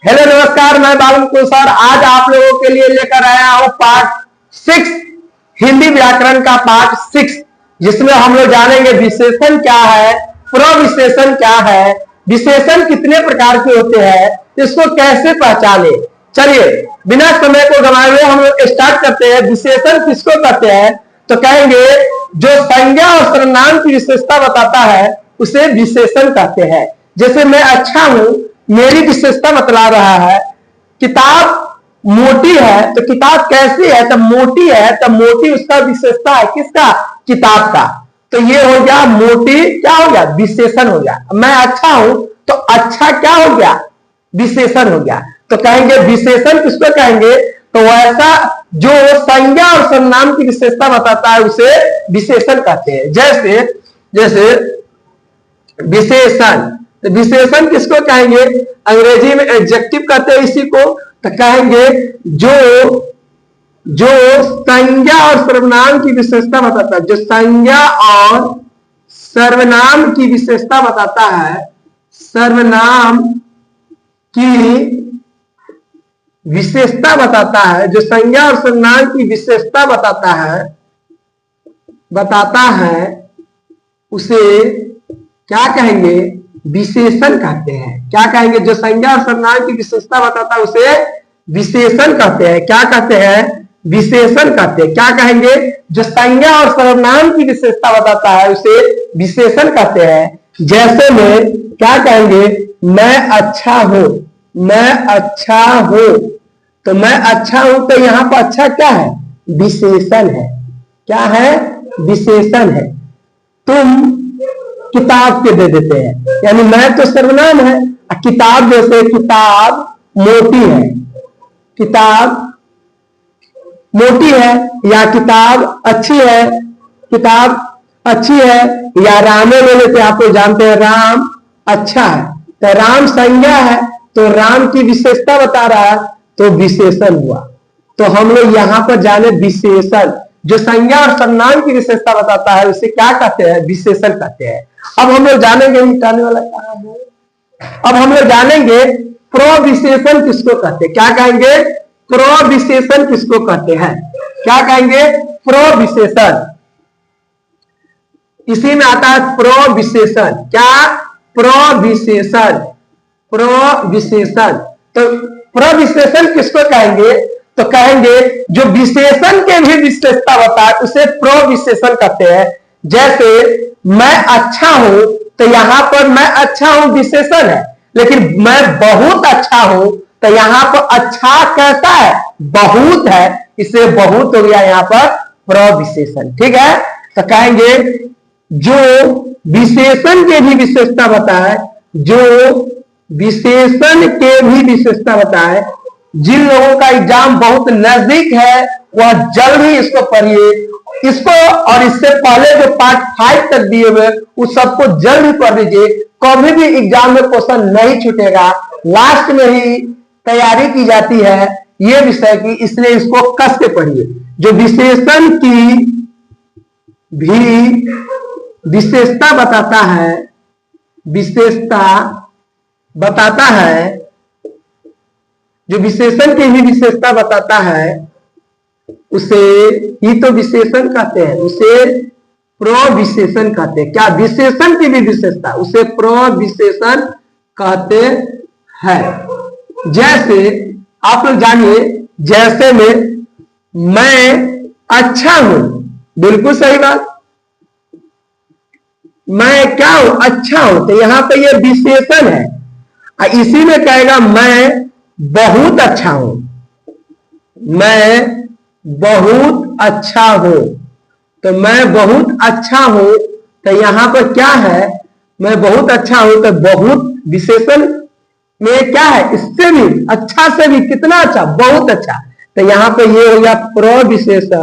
Hello नमस्कार, मैं बालन कुसर आज आप लोगों के लिए लेकर आया हूं पार्ट 6 हिंदी व्याकरण का पार्ट 6 जिसमें हम लोग जानेंगे विशेषण क्या है, प्रविशेषण क्या है, विशेषण कितने प्रकार के होते हैं, इसको कैसे पहचाने। चलिए बिना समय को गंवाए हुए हम लोग स्टार्ट करते हैं। विशेषण किसको कहते हैं तो कहेंगे जो संज्ञा और सर्वनाम की विशेषता बताता है उसे विशेषण कहते हैं। जैसे मैं अच्छा हूं, मेरी विशेषता बतला रहा है। किताब मोटी है तो किताब कैसी है तो मोटी है, तो मोटी उसका विशेषता है किसका, किताब का। तो ये हो गया मोटी, क्या हो गया, विशेषण हो गया। मैं अच्छा हूं तो अच्छा क्या हो गया, विशेषण हो गया। तो कहेंगे विशेषण किसको कहेंगे तो वैसा जो संज्ञा और सर्वनाम की विशेषता बताता है उसे विशेषण कहते हैं। जैसे जैसे विशेषण, तो विशेषण किसको कहेंगे, अंग्रेजी में एडजेक्टिव कहते हैं इसी को। तो कहेंगे जो संज्ञा और सर्वनाम की विशेषता बताता है, जो संज्ञा और सर्वनाम की विशेषता बताता है, सर्वनाम की विशेषता बताता है, जो संज्ञा और सर्वनाम की विशेषता बताता है उसे क्या कहेंगे, विशेषण कहते हैं। क्या कहेंगे, जो संज्ञा और सर्वनाम की विशेषता बताता है उसे विशेषण कहते हैं। क्या कहते हैं, विशेषण कहते हैं। क्या कहेंगे, जो संज्ञा और सर्वनाम की विशेषता बताता है उसे विशेषण कहते हैं। जैसे में क्या कहेंगे, मैं अच्छा हूं, मैं अच्छा हूं, तो मैं अच्छा हूं तो यहां पर अच्छा क्या है, विशेषण है। क्या है, विशेषण है। तुम किताब के दे देते हैं, यानी मैं तो सर्वनाम है, किताब जैसे किताब मोटी है, किताब मोटी है, या किताब अच्छी है, किताब अच्छी है, या रामे ले लेते, आप लोग जानते हैं राम अच्छा है, तो राम संज्ञा है तो राम की विशेषता बता रहा है तो विशेषण हुआ। तो हम लोग यहां पर जाने विशेषण, जो संज्ञा और सर्वनाम की विशेषता बताता है उसे क्या कहते हैं, विशेषण कहते हैं। अब हम लोग जानेंगे, मिटाने वाला कहां है, अब हम लोग जानेंगे प्रविशेषण किसको कहते हैं। क्या कहेंगे, प्रविशेषण किसको कहते हैं। क्या कहेंगे, प्रविशेषण, इसी में आता है प्रविशेषण। क्या, प्रविशेषण, प्रविशेषण। तो प्रविशेषण किसको कहेंगे तो कहेंगे जो विशेषण के भी विशेषता बताए उसे प्रविशेषण कहते हैं। जैसे मैं अच्छा हूं तो यहां पर मैं अच्छा हूं विशेषण है, लेकिन मैं बहुत अच्छा हूं तो यहां पर अच्छा कैसा है, बहुत है, इसे बहुत हो गया यहां पर प्रविशेषण। ठीक है, तो कहेंगे जो विशेषण के भी विशेषता बताए, जो विशेषण के भी विशेषता बताए, जिन लोगों का एग्जाम बहुत नजदीक है वह जल्द ही इसको पढ़िए, इसको और इससे पहले जो पार्ट 5 तक दिए हुए उस सबको जल्द ही पढ़ लीजिए। कभी भी एग्जाम में क्वेश्चन नहीं छूटेगा, लास्ट में ही तैयारी की जाती है ये विषय की, इसलिए इसको कस के पढ़िए। जो विशेषण की भी विशेषता बताता है, विशेषता बताता है, जो विशेषण की ही विशेषता बताता है उसे ही तो विशेषण कहते हैं, उसे प्रविशेषण कहते हैं। क्या, विशेषण की भी विशेषता उसे प्रविशेषण कहते हैं। जैसे आप लोग जानिए, जैसे में मैं अच्छा हूं, बिल्कुल सही बात, मैं क्या हूं, अच्छा हूं, तो यहां पे ये विशेषण है। इसी में कहेगा मैं बहुत अच्छा हूं, मैं बहुत अच्छा हूं, तो मैं बहुत अच्छा हूं तो यहां पर क्या है, मैं बहुत अच्छा हूं, तो बहुत विशेषण में क्या है, इससे भी अच्छा से भी कितना अच्छा, बहुत अच्छा, तो यहां पर ये हो गया प्रविशेषण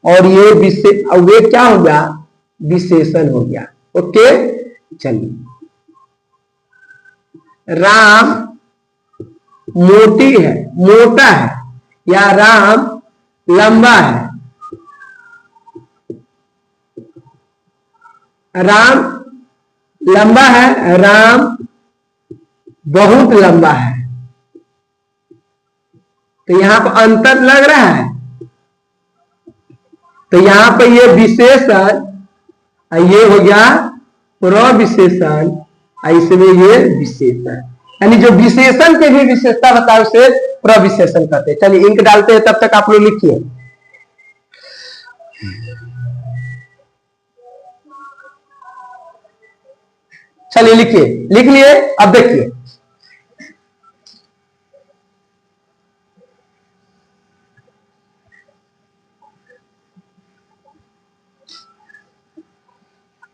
और ये क्या हो गया, विशेषण हो गया। ओके, चलिए, राम मोटी है, मोटा है, या राम लंबा है, राम लंबा है, राम बहुत लंबा है, तो यहां पर अंतर लग रहा है। तो यहां पर ये विशेषण, ये हो गया प्रविशेषण, इसमें ये विशेषण, यानी जो विशेषण के भी विशेषता बताए उसे प्रविशेषण कहते हैं। चलिए इंक डालते हैं, तब तक आप लोग लिखिए। चलिए लिखिए, लिख लिए। अब देखिए,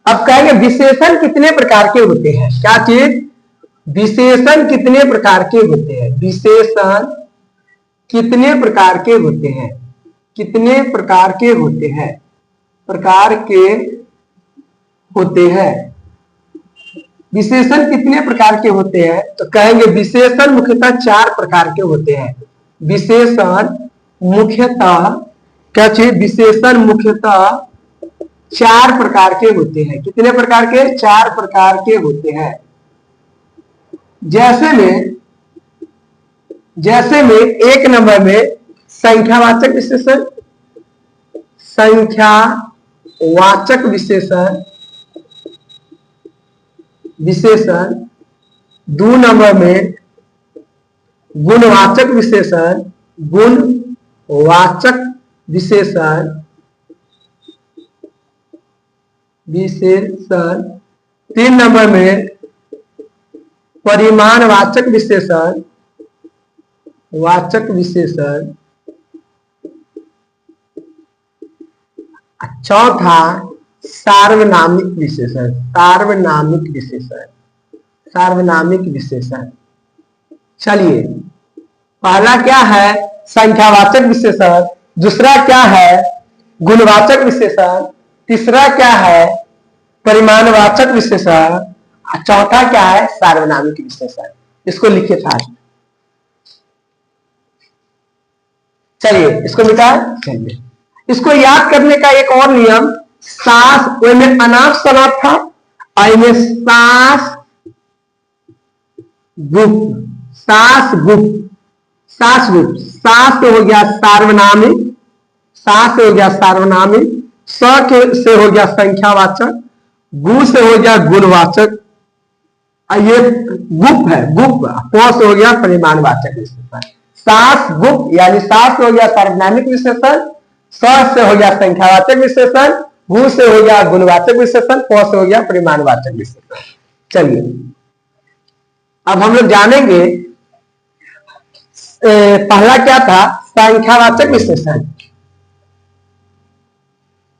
अब कहेंगे विशेषण कितने प्रकार के होते हैं। क्या चीज? विशेषण कितने प्रकार के होते हैं। विशेषण कितने प्रकार के होते हैं, कितने प्रकार के होते हैं, प्रकार के होते हैं। विशेषण कितने प्रकार के होते हैं, तो कहेंगे विशेषण मुख्यतः 4 प्रकार के होते हैं। विशेषण मुख्यतः, क्या चीज? विशेषण मुख्यतः 4 प्रकार के होते हैं। कितने प्रकार के? 4 प्रकार के होते हैं। जैसे में 1 नंबर में संख्यावाचक विशेषण, संख्यावाचक विशेषण, विशेषण। 2 नंबर में गुणवाचक विशेषण, गुणवाचक विशेषण, विशेषण। 3 नंबर में परिमाणवाचक विशेषण, वाचक विशेषण। चौथा सार्वनामिक विशेषण, सार्वनामिक विशेषण, सार्वनामिक विशेषण। चलिए, पहला क्या है? संख्यावाचक विशेषण। दूसरा क्या है? गुणवाचक विशेषण। तीसरा क्या है? परिमाणवाचक विशेषण। चौथा क्या है? सार्वनामिक विशेषण। इसको लिखिए फास्ट। चलिए इसको मिटा। चलिए, इसको याद करने का एक और नियम, सास में अनाप शनाप था, और में सास गुप्त, सास गुप्त, सास गुप्त। सास से हो गया सार्वनामिक, सास से हो गया सार्वनामिक, स से हो गया संख्यावाचक, गु से हो गया गुणवाचक, ये गुप्त है, गुप्त। प से हो गया परिमाणवाचक विशेषण। सास गुप्त यानी सास से हो गया सार्वनामिक विशेषण, स से हो गया संख्यावाचक विशेषण, गु से हो गया गुणवाचक विशेषण, प से हो गया परिमाणवाचक विशेषण। चलिए अब हम लोग जानेंगे पहला क्या था? संख्यावाचक विशेषण,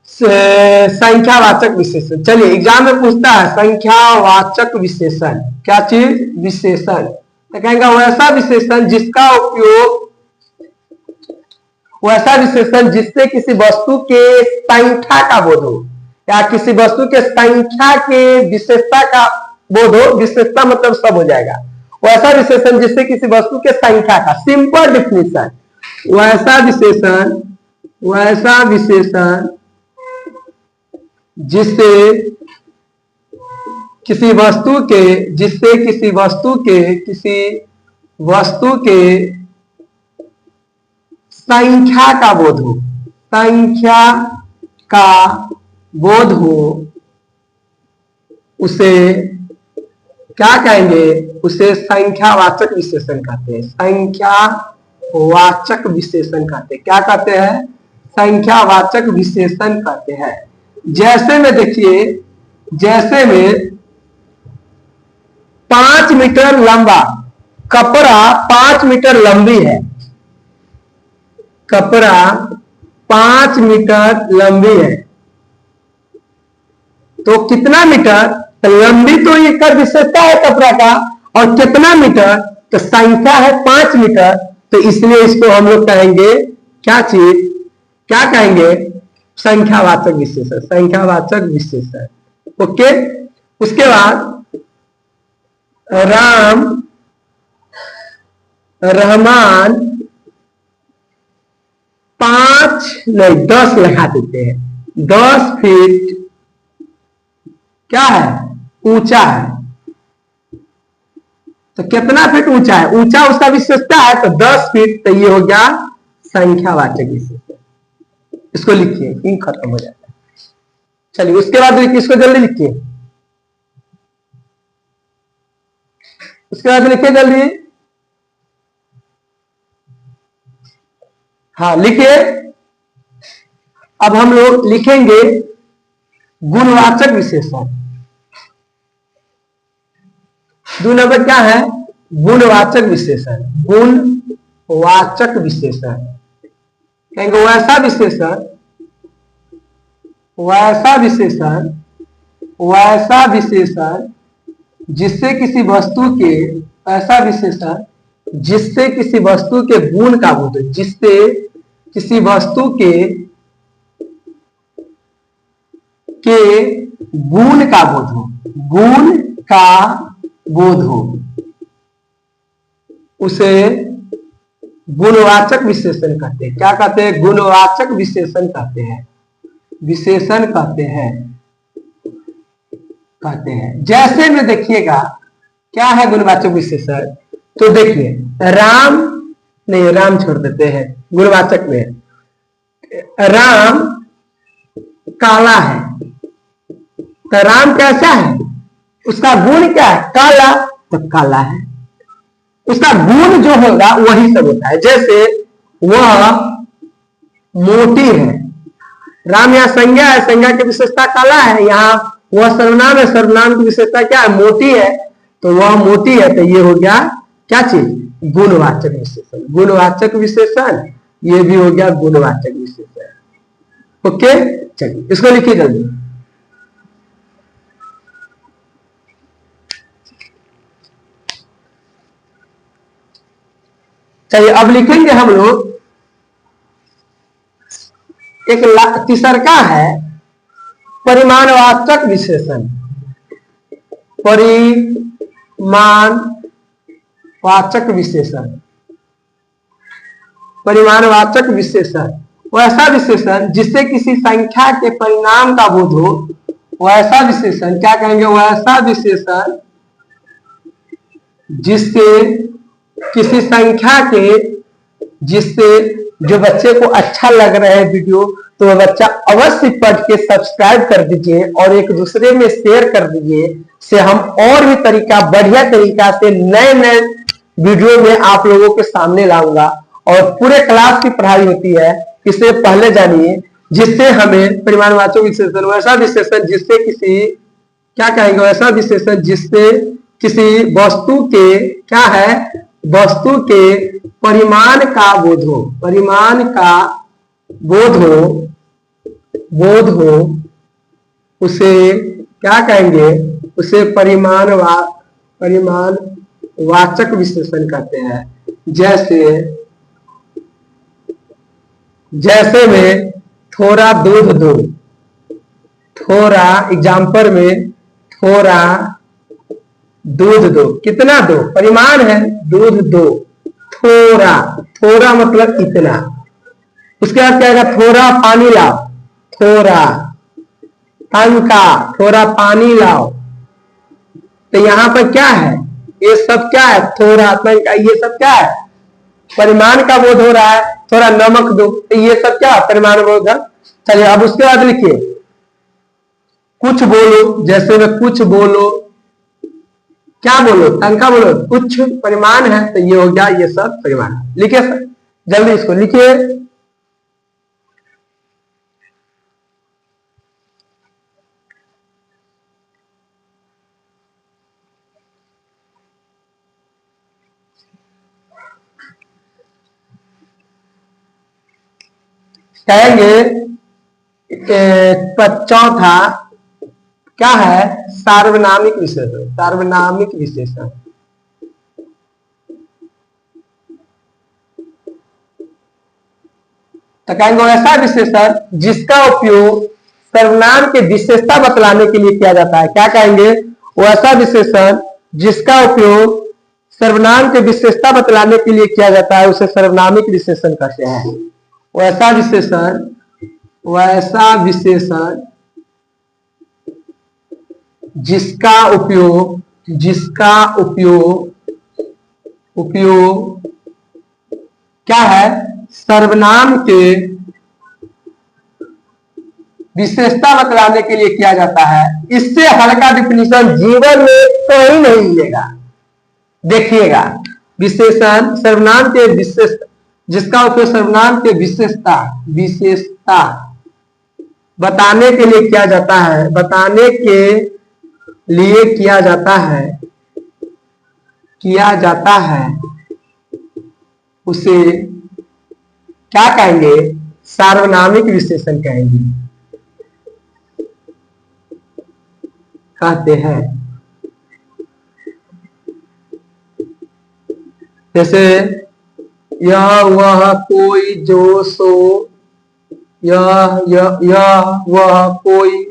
संख्यावाचक विशेषण। चलिए एग्जाम में पूछता है संख्यावाचक विशेषण, क्या चीज? विशेषण। तो कहेंगे वैसा विशेषण जिसका उपयोग, वैसा विशेषण जिससे किसी वस्तु के संख्या का बोध हो, या किसी वस्तु के संख्या के विशेषता का बोध हो। विशेषता मतलब सब हो जाएगा। वैसा विशेषण जिससे किसी वस्तु के संख्या का, सिंपल डिफिनेशन, वैसा विशेषण, वैसा विशेषण जिससे किसी वस्तु के, जिससे किसी वस्तु के, किसी वस्तु के संख्या का बोध हो, संख्या का बोध हो, उसे क्या कहेंगे? उसे संख्यावाचक विशेषण कहते हैं। संख्यावाचक विशेषण कहते हैं। क्या कहते हैं? संख्यावाचक विशेषण कहते हैं। जैसे में देखिए, जैसे में 5 मीटर लंबा कपड़ा 5 मीटर लंबी है, कपड़ा 5 मीटर लंबी है, तो कितना मीटर? तो लंबी तो एक विशेषता है कपड़ा का, और कितना मीटर? तो संख्या है 5 मीटर, तो इसलिए इसको हम लोग कहेंगे क्या चीज? क्या कहेंगे? संख्यावाचक विशेषण, संख्यावाचक विशेषण। ओके। उसके बाद राम, रहमान 5 नहीं 10 लगा देते हैं, 10 फीट क्या है? ऊंचा है। तो कितना फीट ऊंचा है, ऊंचा उसका विशेषता है तो 10 फीट, तो ये हो गया संख्यावाचक विशेषण। इसको लिखिए, इन खत्म हो जाता है। चलिए उसके बाद इसको जल्दी लिखिए, उसके बाद लिखिए जल्दी। हाँ लिखिए। अब हम लोग लिखेंगे गुणवाचक विशेषण। 2 नंबर क्या है, गुणवाचक विशेषण। गुणवाचक विशेषण कहेंगे वैसा विशेषण, वैसा विशेषण, वैसा विशेषण जिससे किसी वस्तु के, ऐसा विशेषण जिससे किसी वस्तु के गुण का बोध हो, जिससे किसी वस्तु के गुण का बोध हो, गुण का बोध हो, उसे गुणवाचक विशेषण कहते हैं। क्या कहते हैं, गुणवाचक विशेषण कहते हैं, विशेषण कहते हैं, कहते हैं। जैसे में देखिएगा क्या है गुणवाचक विशेषण, तो देखिए राम, नहीं राम छोड़ देते हैं, गुणवाचक में राम काला है, तो राम कैसा है, उसका गुण क्या है, काला, तो काला है। उसका गुण जो होगा वही सब होता है। जैसे वह मोटी है, राम यहाँ संज्ञा है, संज्ञा की विशेषता काला है, यहाँ वह सर्वनाम है, सर्वनाम की विशेषता क्या है, मोटी है, तो वह मोटी है, तो ये हो गया क्या चीज, गुणवाचक विशेषण। गुणवाचक विशेषण ये भी हो गया गुणवाचक विशेषण। ओके, चलिए इसको लिखिए जल्दी। चलिए अब लिखेंगे हम लोग एक तीसरका है परिमाणवाचक विशेषण। परिमाणवाचक विशेषण, परिमाणवाचक विशेषण वैसा विशेषण जिससे किसी संख्या के परिणाम का बोध हो, वैसा विशेषण क्या कहेंगे, वैसा विशेषण जिससे किसी संख्या के, जिससे जो बच्चे को अच्छा लग रहा है वीडियो, तो वह बच्चा अवश्य पढ़ के सब्सक्राइब कर दीजिए और एक दूसरे में शेयर कर दीजिए, से हम और भी तरीका, बढ़िया तरीका से नए नए वीडियो में आप लोगों के सामने लाऊंगा। और पूरे क्लास की पढ़ाई होती है, इसे पहले जानिए। जिससे हमें परिमाणवाचक विशेषण वैसा विशेषण जिससे किसी, क्या कहेंगे, वैसा विशेषण जिससे किसी वस्तु के, क्या है, वस्तु के परिमाण का बोध हो, परिमाण का बोध हो, बोध हो, उसे क्या कहेंगे, उसे परिमाणवाचक विशेषण कहते हैं। जैसे में थोड़ा दूध दो, थोड़ा, एग्जाम्पल में थोड़ा दूध दो, कितना दो, परिमाण है, दूध दो, थोड़ा, थोड़ा मतलब इतना। उसके बाद क्या है, थोड़ा पानी लाओ, थोड़ा, तनका, थोड़ा पानी लाओ। तो यहाँ पर क्या है, ये सब क्या है, थोड़ा, तनका, ये सब क्या है, परिमाण का बोध हो रहा है। थोड़ा नमक दो, तो ये सब क्या परिमाण बोध है। चलिए अब उसके बाद लिखिए कुछ बोलो, जैसे में कुछ बोलो, क्या बोलो, तनका बोलो, कुछ परिमाण है, तो ये हो गया, ये सब परिमाण। लिखिए जल्दी इसको लिखिए। कहेंगे चौथा क्या है, सार्वनामिक विशेषण। सार्वनामिक विशेषण तो कहेंगे ऐसा विशेषण जिसका उपयोग सर्वनाम के विशेषता बतलाने के लिए किया जाता है। क्या कहेंगे, वैसा विशेषण जिसका उपयोग सर्वनाम के विशेषता बतलाने के लिए किया जाता है, उसे सर्वनामिक विशेषण कहते हैं। वैसा विशेषण, वैसा विशेषण जिसका उपयोग, जिसका उपयोग उपयोग क्या है, सर्वनाम के विशेषता बतलाने के लिए किया जाता है। इससे हल्का डिफिनीशन जीवन में कहीं नहीं मिलेगा। देखिएगा, विशेषण सर्वनाम के विशेष, जिसका उपयोग सर्वनाम के विशेषता बताने के लिए किया जाता है, बताने के लिए किया जाता है, उसे क्या कहेंगे, सार्वनामिक विशेषण कहेंगे, कहते हैं। जैसे यह वह कोई जो सो, यह वह कोई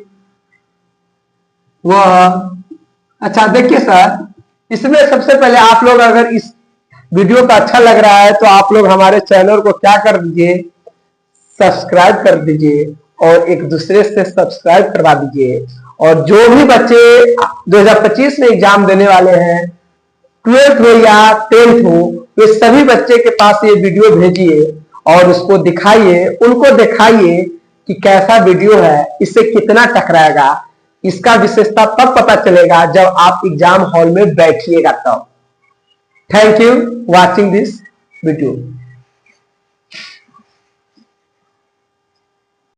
वह। अच्छा देखिए सर, इसमें सबसे पहले आप लोग अगर इस वीडियो का अच्छा लग रहा है तो आप लोग हमारे चैनल को क्या कर दीजिए, सब्सक्राइब कर दीजिए और एक दूसरे से सब्सक्राइब करवा दीजिए। और जो भी बच्चे 2025 में एग्जाम देने वाले हैं, 12th हो या 10th हो, ये सभी बच्चे के पास ये वीडियो भेजिए और उसको दिखाइए, उनको दिखाइए कि कैसा वीडियो है, इससे कितना टकराएगा। इसका विशेषता तब पता चलेगा जब आप एग्जाम हॉल में बैठिएगा तब। Thank you watching this video.